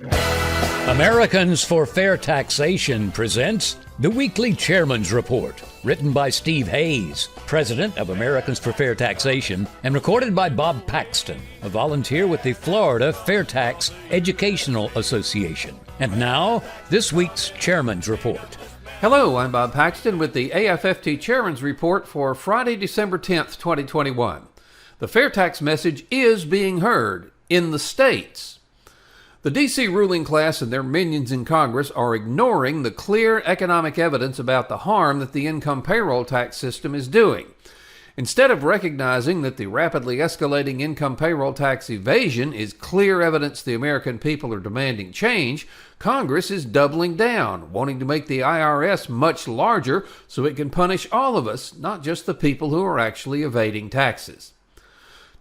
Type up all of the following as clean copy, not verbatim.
Americans for Fair Taxation presents the Weekly Chairman's Report, written by Steve Hayes, president of Americans for Fair Taxation, and recorded by Bob Paxton, a volunteer with the Florida FAIRtax Educational Association. And now, this week's Chairman's Report. Hello, I'm Bob Paxton with the AFFT Chairman's Report for Friday, December 10th, 2021. The FAIRtax message is being heard in the states. The D.C. ruling class and their minions in Congress are ignoring the clear economic evidence about the harm that the income payroll tax system is doing. Instead of recognizing that the rapidly escalating income payroll tax evasion is clear evidence the American people are demanding change, Congress is doubling down, wanting to make the IRS much larger so it can punish all of us, not just the people who are actually evading taxes.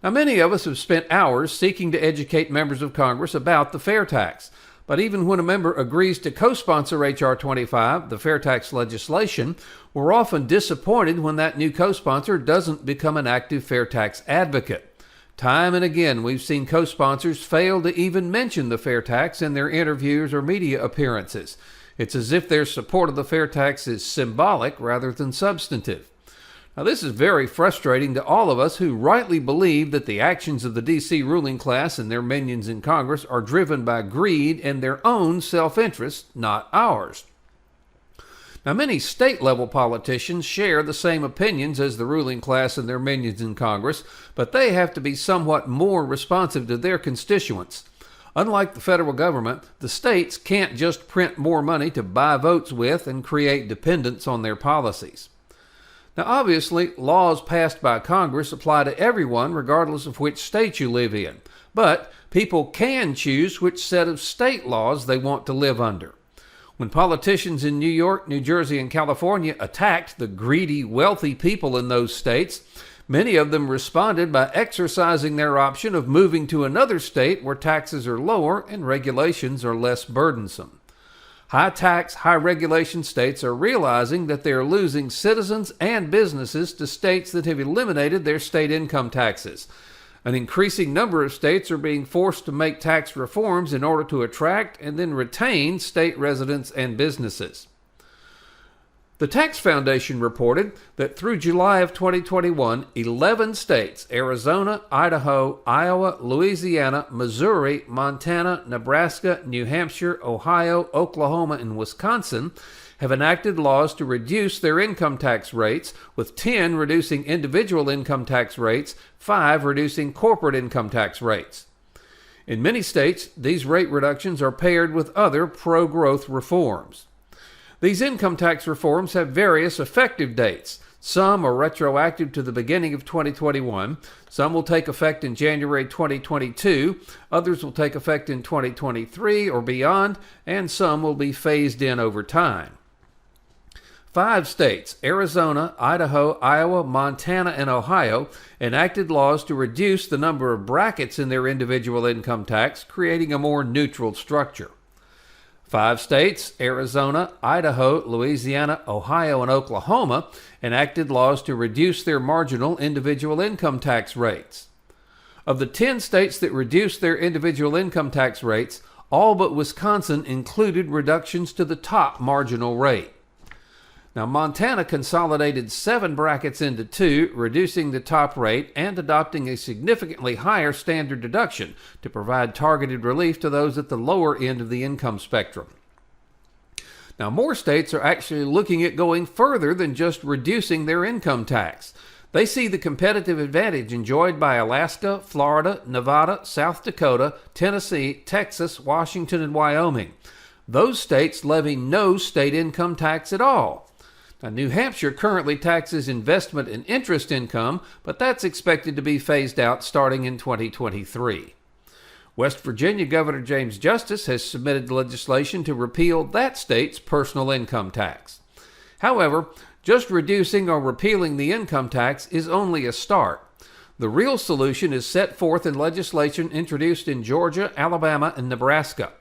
Now, many of us have spent hours seeking to educate members of Congress about the FAIRtax. But even when a member agrees to co-sponsor H.R. 25, the FAIRtax legislation, we're often disappointed when that new co-sponsor doesn't become an active FAIRtax advocate. Time and again, we've seen co-sponsors fail to even mention the FAIRtax in their interviews or media appearances. It's as if their support of the FAIRtax is symbolic rather than substantive. Now, this is very frustrating to all of us who rightly believe that the actions of the D.C. ruling class and their minions in Congress are driven by greed and their own self-interest, not ours. Now, many state-level politicians share the same opinions as the ruling class and their minions in Congress, but they have to be somewhat more responsive to their constituents. Unlike the federal government, the states can't just print more money to buy votes with and create dependence on their policies. Now, obviously, laws passed by Congress apply to everyone regardless of which state you live in. But people can choose which set of state laws they want to live under. When politicians in New York, New Jersey, and California attacked the greedy, wealthy people in those states, many of them responded by exercising their option of moving to another state where taxes are lower and regulations are less burdensome. High-tax, high-regulation states are realizing that they are losing citizens and businesses to states that have eliminated their state income taxes. An increasing number of states are being forced to make tax reforms in order to attract and then retain state residents and businesses. The Tax Foundation reported that through July of 2021, 11 states, Arizona, Idaho, Iowa, Louisiana, Missouri, Montana, Nebraska, New Hampshire, Ohio, Oklahoma, and Wisconsin, have enacted laws to reduce their income tax rates, with 10 reducing individual income tax rates, 5 reducing corporate income tax rates. In many states, these rate reductions are paired with other pro-growth reforms. These income tax reforms have various effective dates. Some are retroactive to the beginning of 2021. Some will take effect in January 2022. Others will take effect in 2023 or beyond, and some will be phased in over time. 5 states, Arizona, Idaho, Iowa, Montana, and Ohio, enacted laws to reduce the number of brackets in their individual income tax, creating a more neutral structure. 5 states, Arizona, Idaho, Louisiana, Ohio, and Oklahoma, enacted laws to reduce their marginal individual income tax rates. Of the 10 states that reduced their individual income tax rates, all but Wisconsin included reductions to the top marginal rate. Now, Montana consolidated 7 brackets into 2, reducing the top rate and adopting a significantly higher standard deduction to provide targeted relief to those at the lower end of the income spectrum. Now, more states are actually looking at going further than just reducing their income tax. They see the competitive advantage enjoyed by Alaska, Florida, Nevada, South Dakota, Tennessee, Texas, Washington, and Wyoming. Those states levy no state income tax at all. Now, New Hampshire currently taxes investment and interest income, but that's expected to be phased out starting in 2023. West Virginia Governor James Justice has submitted legislation to repeal that state's personal income tax. However, just reducing or repealing the income tax is only a start. The real solution is set forth in legislation introduced in Georgia, Alabama, and Nebraska.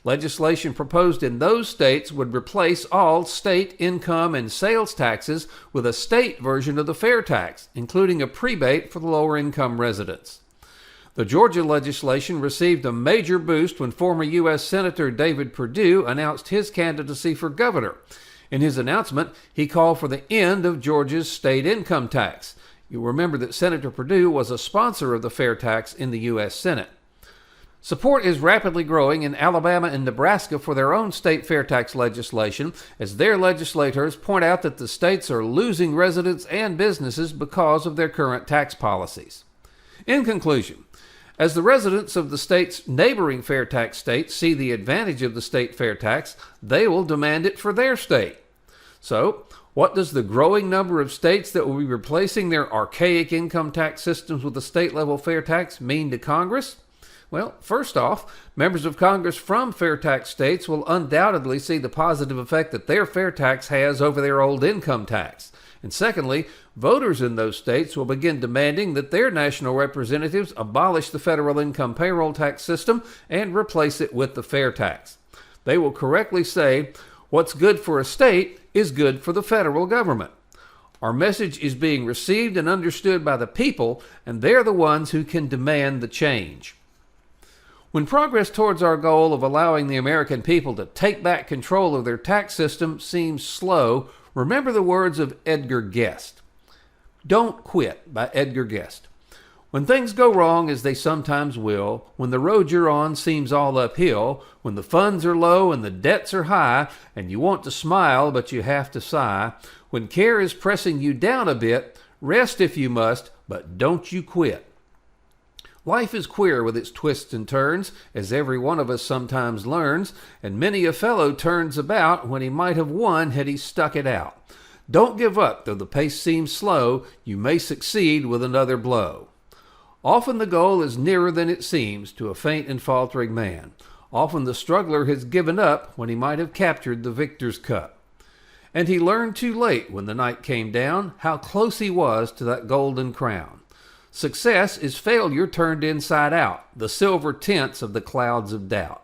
Legislation proposed in those states would replace all state income and sales taxes with a state version of the FAIRtax, including a prebate for the lower income residents. The Georgia legislation received a major boost when former U.S. Senator David Perdue announced his candidacy for governor. In his announcement, he called for the end of Georgia's state income tax. You'll remember that Senator Perdue was a sponsor of the FAIRtax in the U.S. Senate. Support is rapidly growing in Alabama and Nebraska for their own state FAIRtax legislation, as their legislators point out that the states are losing residents and businesses because of their current tax policies. In conclusion, as the residents of the state's neighboring FAIRtax states see the advantage of the state FAIRtax, they will demand it for their state. So, what does the growing number of states that will be replacing their archaic income tax systems with a state-level FAIRtax mean to Congress? Well, first off, members of Congress from FAIRtax states will undoubtedly see the positive effect that their FAIRtax has over their old income tax. And secondly, voters in those states will begin demanding that their national representatives abolish the federal income payroll tax system and replace it with the FAIRtax. They will correctly say, what's good for a state is good for the federal government. Our message is being received and understood by the people, and they're the ones who can demand the change. When progress towards our goal of allowing the American people to take back control of their tax system seems slow, remember the words of Edgar Guest. Don't Quit by Edgar Guest. When things go wrong, as they sometimes will, when the road you're on seems all uphill, when the funds are low and the debts are high, and you want to smile but you have to sigh, when care is pressing you down a bit, rest if you must, but don't you quit. Life is queer with its twists and turns, as every one of us sometimes learns, and many a fellow turns about when he might have won had he stuck it out. Don't give up, though the pace seems slow, you may succeed with another blow. Often the goal is nearer than it seems to a faint and faltering man. Often the struggler has given up when he might have captured the victor's cup. And he learned too late when the night came down how close he was to that golden crown. Success is failure turned inside out, the silver tints of the clouds of doubt.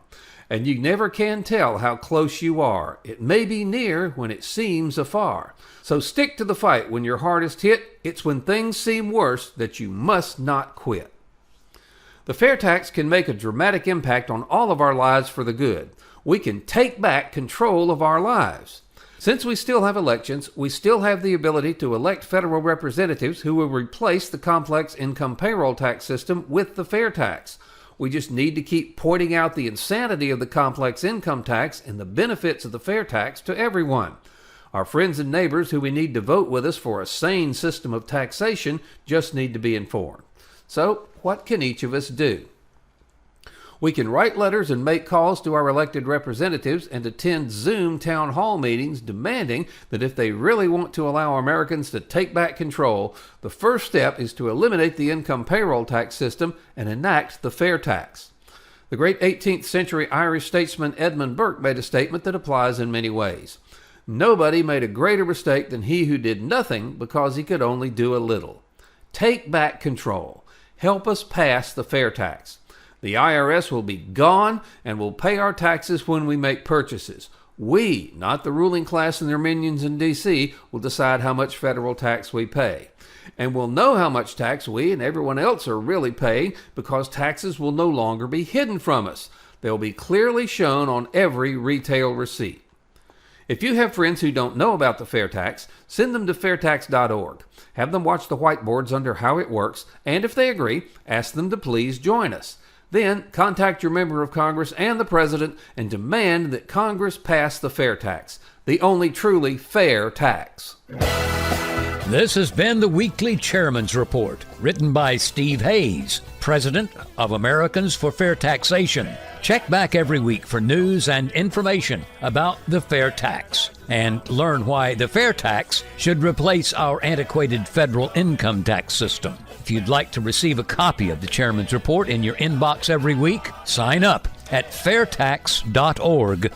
And you never can tell how close you are. It may be near when it seems afar. So stick to the fight when you're hardest hit. It's when things seem worse that you must not quit. The FAIRtax can make a dramatic impact on all of our lives for the good. We can take back control of our lives. Since we still have elections, we still have the ability to elect federal representatives who will replace the complex income payroll tax system with the FAIRtax. We just need to keep pointing out the insanity of the complex income tax and the benefits of the FAIRtax to everyone. Our friends and neighbors who we need to vote with us for a sane system of taxation just need to be informed. So, what can each of us do? We can write letters and make calls to our elected representatives and attend Zoom town hall meetings demanding that if they really want to allow Americans to take back control, the first step is to eliminate the income payroll tax system and enact the FAIRtax. The great 18th century Irish statesman Edmund Burke made a statement that applies in many ways. Nobody made a greater mistake than he who did nothing because he could only do a little. Take back control. Help us pass the FAIRtax. The IRS will be gone and will pay our taxes when we make purchases. We, not the ruling class and their minions in D.C., will decide how much federal tax we pay. And we'll know how much tax we and everyone else are really paying because taxes will no longer be hidden from us. They'll be clearly shown on every retail receipt. If you have friends who don't know about the FAIRtax, send them to FAIRtax.org. Have them watch the whiteboards under how it works, and if they agree, ask them to please join us. Then, contact your member of Congress and the President and demand that Congress pass the FAIRtax, the only truly fair tax. This has been the Weekly Chairman's Report, written by Steve Hayes, President of Americans for Fair Taxation. Check back every week for news and information about the FAIRtax and learn why the FAIRtax should replace our antiquated federal income tax system. If you'd like to receive a copy of the Chairman's Report in your inbox every week, sign up at FAIRtax.org.